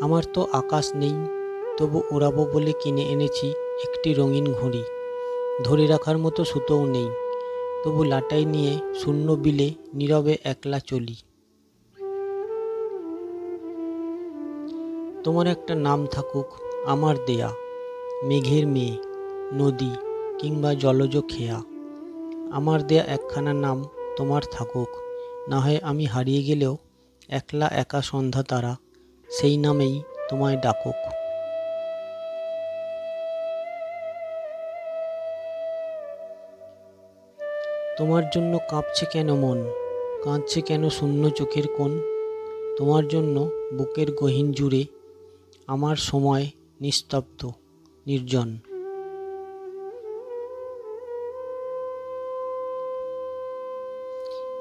আমার তো আকাশ নেই, তবু উড়াবো বলে কিনে এনেছি একটি রঙিন ঘুড়ি। ধরে রাখার মতো সুতোও নেই, তবু লাটাই নিয়ে শূন্য বিলে নীরবে একলা চলি। তোমার একটা নাম থাকুক আমার দেয়া, মেঘের মেয়ে, নদী কিংবা জলজ খেয়া। আমার দেয়া একখানা নাম তোমার থাকুক, না হয় আমি হারিয়ে গেলেও একলা একা সন্ধ্যা তারা সেই নামেই তোমায় ডাকুক। তোমার জন্য কাঁপছে কেন মন, কাঁদছে কেন শূন্য চোখের কোণ? তোমার জন্য বুকের গহীন জুড়ে আমার সময় নিস্তব্ধ, নির্জন।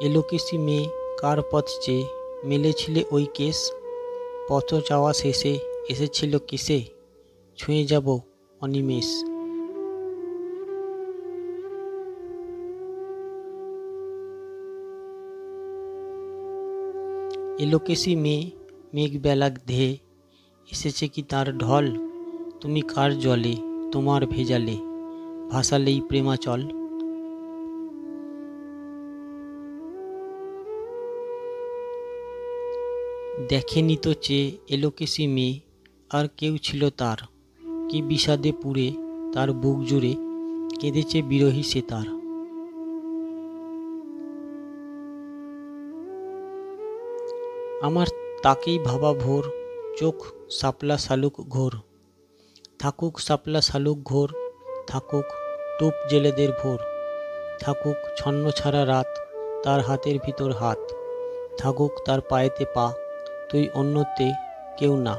এলোকেশি মেয়ে কার পথ চেয়ে মেলেছিলে ওই কেশ? পথ চাওয়া শেষে এসেছিল কিসে, ছুঁয়ে যাব অনিমেষ। এলোকেশি মেয়ে মেঘবেলা ধেয়ে এসেছে কি তার ঢল? তুমি কার জলে তোমার ভেজালে ভাসালেই প্রেমাচল। দেখেনি তো চেয়ে এলোকেশি মেয়ে আর কেউ ছিল তার, কি বিষাদে পুড়ে তার বুক জুড়ে কেঁদেছে বিরহী সে তার। আমার তাকেই ভাবা ভোর, চোখ শাপলা শালুক ঘোর। থাকুক শাপলা শালুক ঘোর, থাকুক টুপ জেলেদের ভোর। থাকুক ছন্ন ছাড়া রাত, তার হাতের ভিতর হাত। থাকুক তার পায়েতে পা, তুই অন্যতে কেউ না।